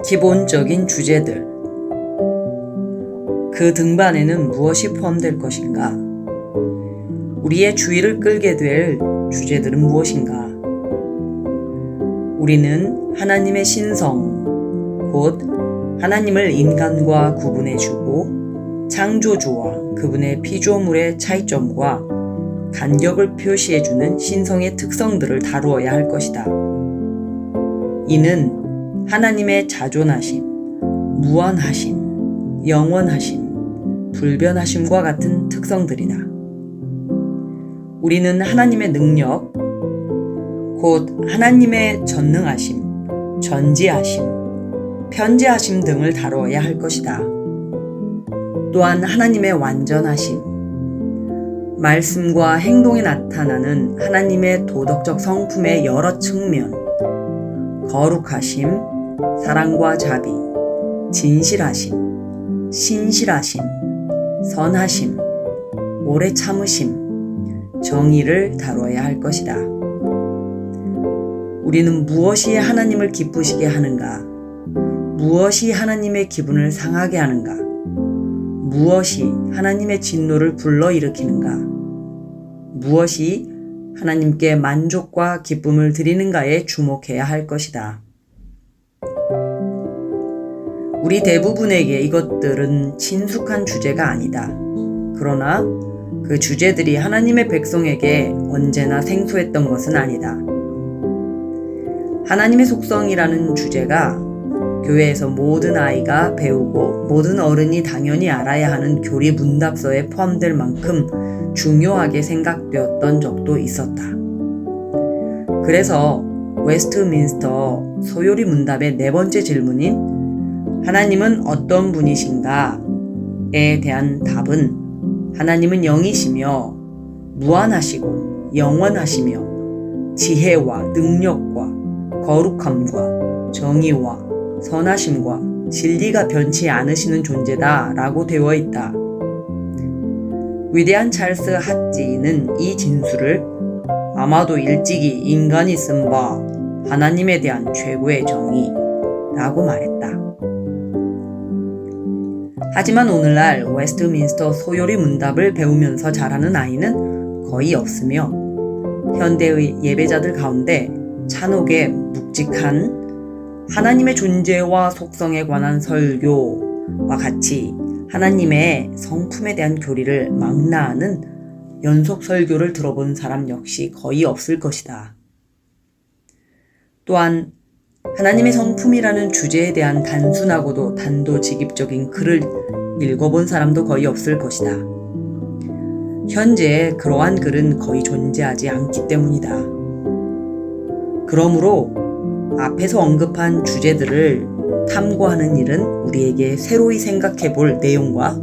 기본적인 주제들. 그 등반에는 무엇이 포함될 것인가? 우리의 주의를 끌게 될 주제들은 무엇인가? 우리는 하나님의 신성, 곧 하나님을 인간과 구분해주고 창조주와 그분의 피조물의 차이점과 간격을 표시해주는 신성의 특성들을 다루어야 할 것이다. 이는 하나님의 자존하심, 무한하심, 영원하심, 불변하심과 같은 특성들이다. 우리는 하나님의 능력, 곧 하나님의 전능하심, 전지하심, 편지하심 등을 다루어야 할 것이다. 또한 하나님의 완전하심, 말씀과 행동에 나타나는 하나님의 도덕적 성품의 여러 측면, 거룩하심, 사랑과 자비, 진실하심, 신실하심, 선하심, 오래 참으심, 정의를 다뤄야 할 것이다. 우리는 무엇이 하나님을 기쁘시게 하는가? 무엇이 하나님의 기분을 상하게 하는가? 무엇이 하나님의 진노를 불러일으키는가? 무엇이 하나님께 만족과 기쁨을 드리는가에 주목해야 할 것이다. 우리 대부분에게 이것들은 친숙한 주제가 아니다. 그러나 그 주제들이 하나님의 백성에게 언제나 생소했던 것은 아니다. 하나님의 속성이라는 주제가 교회에서 모든 아이가 배우고 모든 어른이 당연히 알아야 하는 교리 문답서에 포함될 만큼 중요하게 생각되었던 적도 있었다. 그래서 웨스트민스터 소요리 문답의 4번째 질문인 하나님은 어떤 분이신가?에 대한 답은 하나님은 영이시며 무한하시고 영원하시며 지혜와 능력과 거룩함과 정의와 선하심과 진리가 변치 않으시는 존재다 라고 되어 있다. 위대한 찰스 핫지는 이 진술을 아마도 일찍이 인간이 쓴 바 하나님에 대한 최고의 정의 라고 말했다. 하지만 오늘날 웨스트민스터 소요리 문답을 배우면서 자라는 아이는 거의 없으며 현대의 예배자들 가운데 찬옥에 묵직한 하나님의 존재와 속성에 관한 설교와 같이 하나님의 성품에 대한 교리를 망라하는 연속 설교를 들어본 사람 역시 거의 없을 것이다. 또한 하나님의 성품이라는 주제에 대한 단순하고도 단도직입적인 글을 읽어본 사람도 거의 없을 것이다. 현재 그러한 글은 거의 존재하지 않기 때문이다. 그러므로 앞에서 언급한 주제들을 탐구하는 일은 우리에게 새로이 생각해 볼 내용과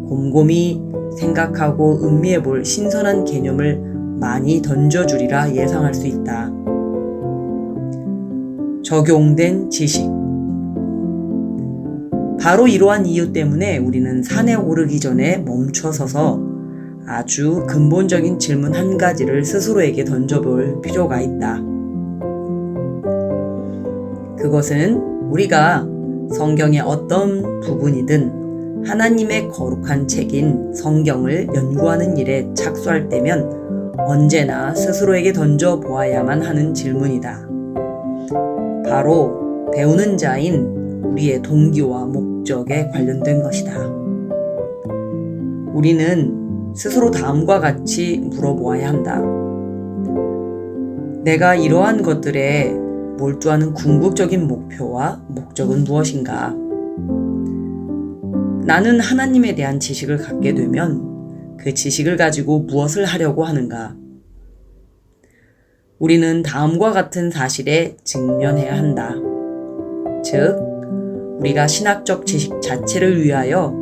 곰곰이 생각하고 음미해 볼 신선한 개념을 많이 던져주리라 예상할 수 있다. 적용된 지식. 바로 이러한 이유 때문에 우리는 산에 오르기 전에 멈춰서서 아주 근본적인 질문 한 가지를 스스로에게 던져볼 필요가 있다. 그것은 우리가 성경의 어떤 부분이든 하나님의 거룩한 책인 성경을 연구하는 일에 착수할 때면 언제나 스스로에게 던져보아야만 하는 질문이다. 바로 배우는 자인 우리의 동기와 목적에 관련된 것이다. 우리는 스스로 다음과 같이 물어보아야 한다. 내가 이러한 것들에 몰두하는 궁극적인 목표와 목적은 무엇인가? 나는 하나님에 대한 지식을 갖게 되면 그 지식을 가지고 무엇을 하려고 하는가? 우리는 다음과 같은 사실에 직면해야 한다. 즉, 우리가 신학적 지식 자체를 위하여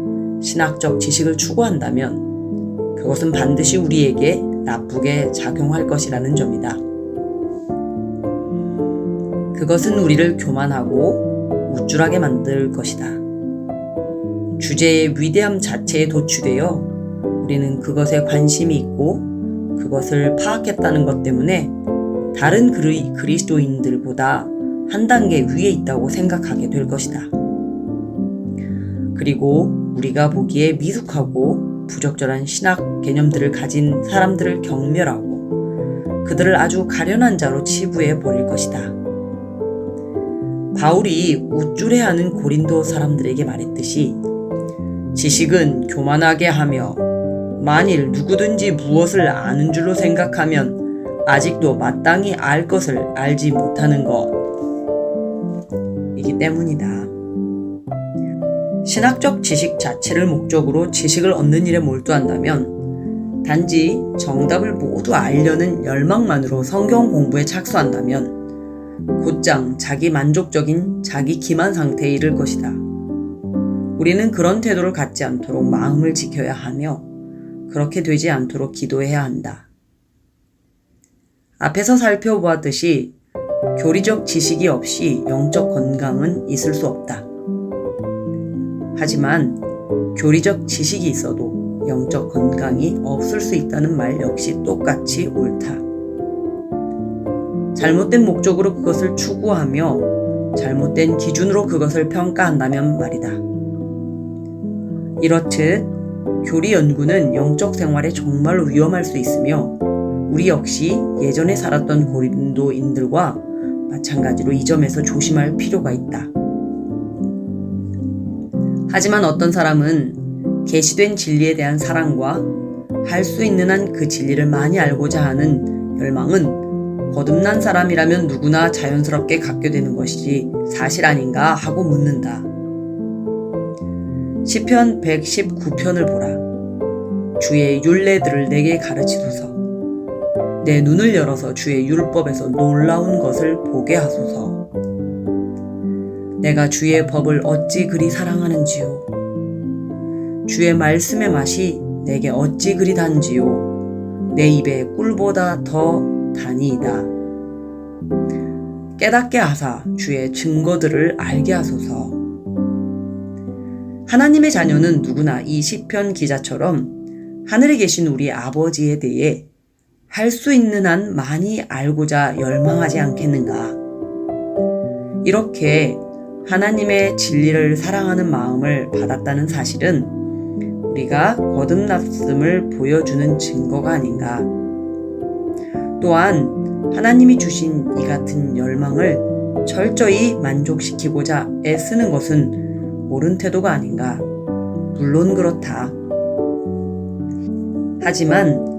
신학적 지식을 추구한다면 그것은 반드시 우리에게 나쁘게 작용할 것이라는 점이다. 그것은 우리를 교만하고 우쭐하게 만들 것이다. 주제의 위대함 자체에 도취되어 우리는 그것에 관심이 있고 그것을 파악했다는 것 때문에 다른 그리스도인들보다 한 단계 위에 있다고 생각하게 될 것이다. 그리고 우리가 보기에 미숙하고 부적절한 신학 개념들을 가진 사람들을 경멸하고 그들을 아주 가련한 자로 치부해 버릴 것이다. 바울이 우쭐해하는 고린도 사람들에게 말했듯이 지식은 교만하게 하며 만일 누구든지 무엇을 아는 줄로 생각하면 아직도 마땅히 알 것을 알지 못하는 것이기 때문이다. 신학적 지식 자체를 목적으로 지식을 얻는 일에 몰두한다면, 단지 정답을 모두 알려는 열망만으로 성경 공부에 착수한다면 곧장 자기 만족적인 자기 기만 상태에 이를 것이다. 우리는 그런 태도를 갖지 않도록 마음을 지켜야 하며 그렇게 되지 않도록 기도해야 한다. 앞에서 살펴보았듯이 교리적 지식이 없이 영적 건강은 있을 수 없다. 하지만 교리적 지식이 있어도 영적 건강이 없을 수 있다는 말 역시 똑같이 옳다. 잘못된 목적으로 그것을 추구하며 잘못된 기준으로 그것을 평가한다면 말이다. 이렇듯 교리 연구는 영적 생활에 정말로 위험할 수 있으며 우리 역시 예전에 살았던 고린도인들과 마찬가지로 이 점에서 조심할 필요가 있다. 하지만 어떤 사람은 계시된 진리에 대한 사랑과 할 수 있는 한 그 진리를 많이 알고자 하는 열망은 거듭난 사람이라면 누구나 자연스럽게 갖게 되는 것이지 사실 아닌가 하고 묻는다. 시편 119편을 보라. 주의 율례들을 내게 가르치소서. 내 눈을 열어서 주의 율법에서 놀라운 것을 보게 하소서. 내가 주의 법을 어찌 그리 사랑하는지요. 주의 말씀의 맛이 내게 어찌 그리 단지요. 내 입에 꿀보다 더 다니이다. 깨닫게 하사 주의 증거들을 알게 하소서. 하나님의 자녀는 누구나 이 시편 기자처럼 하늘에 계신 우리 아버지에 대해 할 수 있는 한 많이 알고자 열망하지 않겠는가. 이렇게 하나님의 진리를 사랑하는 마음을 받았다는 사실은 우리가 거듭났음을 보여주는 증거가 아닌가. 또한 하나님이 주신 이 같은 열망을 철저히 만족시키고자 애쓰는 것은 옳은 태도가 아닌가. 물론 그렇다. 하지만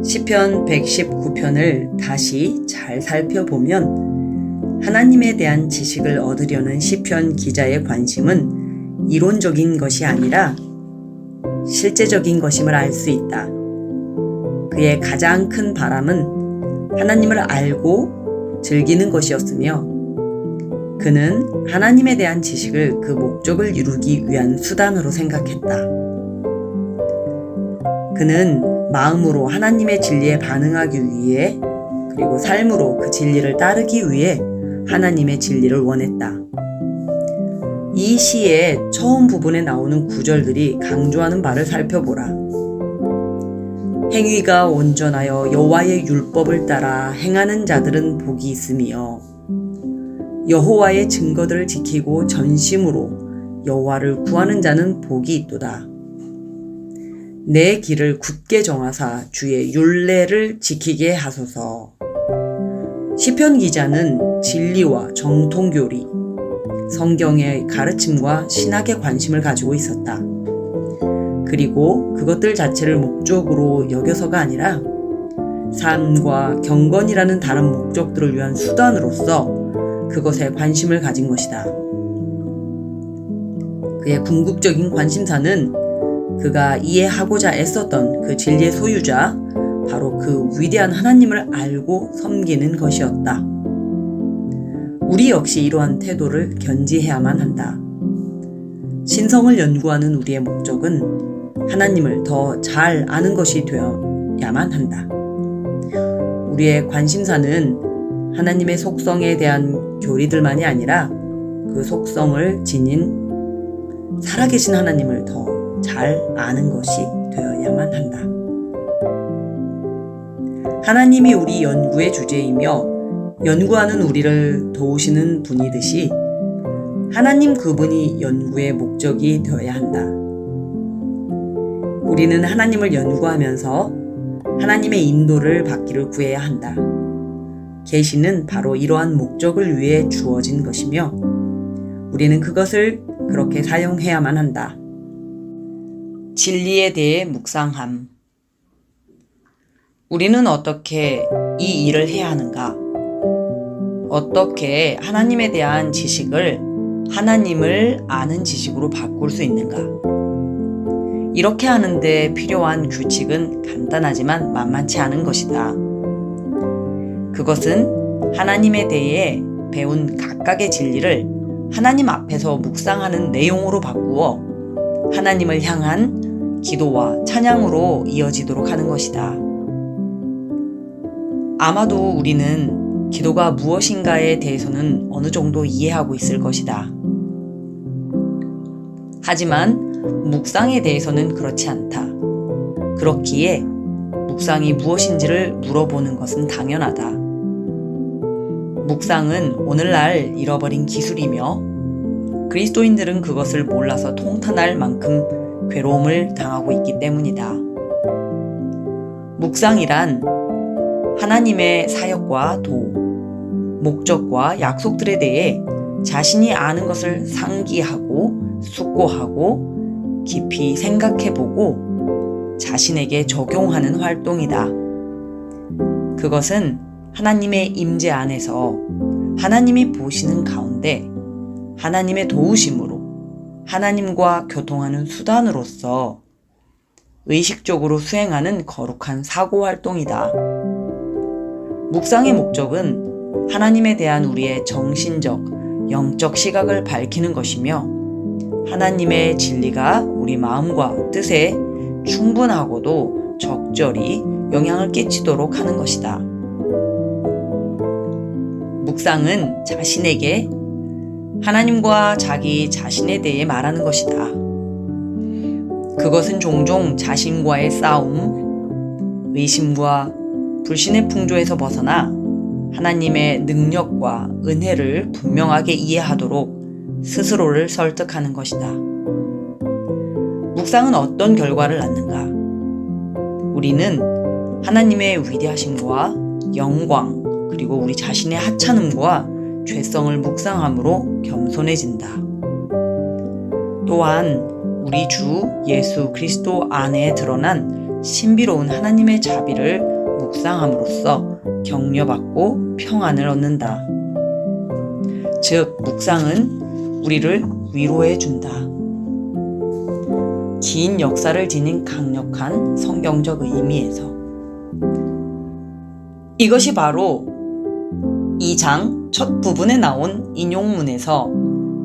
시편 119편을 다시 잘 살펴보면 하나님에 대한 지식을 얻으려는 시편 기자의 관심은 이론적인 것이 아니라 실제적인 것임을 알 수 있다. 그의 가장 큰 바람은 하나님을 알고 즐기는 것이었으며 그는 하나님에 대한 지식을 그 목적을 이루기 위한 수단으로 생각했다. 그는 마음으로 하나님의 진리에 반응하기 위해 그리고 삶으로 그 진리를 따르기 위해 하나님의 진리를 원했다. 이 시의 처음 부분에 나오는 구절들이 강조하는 바를 살펴보라. 행위가 온전하여 여호와의 율법을 따라 행하는 자들은 복이 있으며 여호와의 증거들을 지키고 전심으로 여호와를 구하는 자는 복이 있도다. 내 길을 굳게 정하사 주의 율례를 지키게 하소서. 시편 기자는 진리와 정통교리, 성경의 가르침과 신학에 관심을 가지고 있었다. 그리고 그것들 자체를 목적으로 여겨서가 아니라 삶과 경건이라는 다른 목적들을 위한 수단으로서 그것에 관심을 가진 것이다. 그의 궁극적인 관심사는 그가 이해하고자 애썼던 그 진리의 소유자, 바로 그 위대한 하나님을 알고 섬기는 것이었다. 우리 역시 이러한 태도를 견지해야만 한다. 신성을 연구하는 우리의 목적은 하나님을 더 잘 아는 것이 되어야만 한다. 우리의 관심사는 하나님의 속성에 대한 교리들만이 아니라 그 속성을 지닌 살아계신 하나님을 더 잘 아는 것이 되어야만 한다. 하나님이 우리 연구의 주제이며 연구하는 우리를 도우시는 분이듯이 하나님 그분이 연구의 목적이 되어야 한다. 우리는 하나님을 연구하면서 하나님의 인도를 받기를 구해야 한다. 계시는 바로 이러한 목적을 위해 주어진 것이며 우리는 그것을 그렇게 사용해야만 한다. 진리에 대해 묵상함. 우리는 어떻게 이 일을 해야 하는가? 어떻게 하나님에 대한 지식을 하나님을 아는 지식으로 바꿀 수 있는가? 이렇게 하는데 필요한 규칙은 간단하지만 만만치 않은 것이다. 그것은 하나님에 대해 배운 각각의 진리를 하나님 앞에서 묵상하는 내용으로 바꾸어 하나님을 향한 기도와 찬양으로 이어지도록 하는 것이다. 아마도 우리는 기도가 무엇인가에 대해서는 어느 정도 이해하고 있을 것이다. 하지만 묵상에 대해서는 그렇지 않다. 그렇기에 묵상이 무엇인지를 물어보는 것은 당연하다. 묵상은 오늘날 잃어버린 기술이며 그리스도인들은 그것을 몰라서 통탄할 만큼 괴로움을 당하고 있기 때문이다. 묵상이란 하나님의 사역과 도, 목적과 약속들에 대해 자신이 아는 것을 상기하고 숙고하고 깊이 생각해보고 자신에게 적용하는 활동이다. 그것은 하나님의 임재 안에서 하나님이 보시는 가운데 하나님의 도우심으로 하나님과 교통하는 수단으로서 의식적으로 수행하는 거룩한 사고활동이다. 묵상의 목적은 하나님에 대한 우리의 정신적, 영적 시각을 밝히는 것이며 하나님의 진리가 우리 마음과 뜻에 충분하고도 적절히 영향을 끼치도록 하는 것이다. 묵상은 자신에게 하나님과 자기 자신에 대해 말하는 것이다. 그것은 종종 자신과의 싸움, 의심과 불신의 풍조에서 벗어나 하나님의 능력과 은혜를 분명하게 이해하도록 스스로를 설득하는 것이다. 묵상은 어떤 결과를 낳는가? 우리는 하나님의 위대하심과 영광, 그리고 우리 자신의 하찮음과 죄성을 묵상함으로 겸손해진다. 또한 우리 주 예수 그리스도 안에 드러난 신비로운 하나님의 자비를 묵상함으로써 격려받고 평안을 얻는다. 즉, 묵상은 우리를 위로해 준다. 긴 역사를 지닌 강력한 성경적 의미에서 이것이 바로 2장 첫 부분에 나온 인용문에서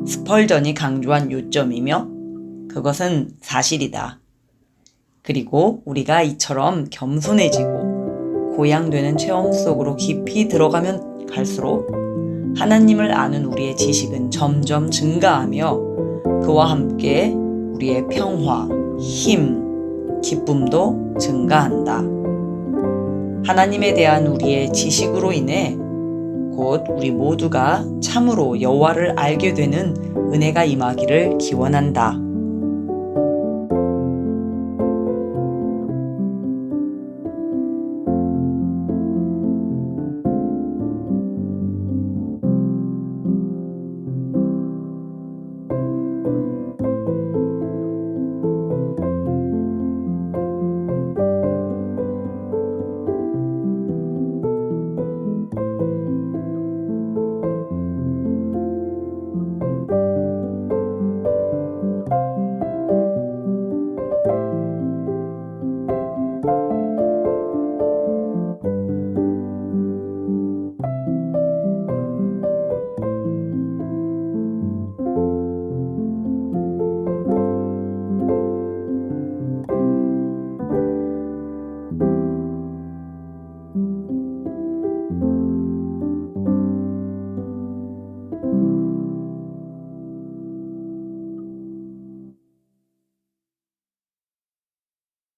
스펄전이 강조한 요점이며 그것은 사실이다. 그리고 우리가 이처럼 겸손해지고 고양되는 체험 속으로 깊이 들어가면 갈수록 하나님을 아는 우리의 지식은 점점 증가하며 그와 함께 우리의 평화, 힘, 기쁨도 증가한다. 하나님에 대한 우리의 지식으로 인해 곧 우리 모두가 참으로 여호와를 알게 되는 은혜가 임하기를 기원한다.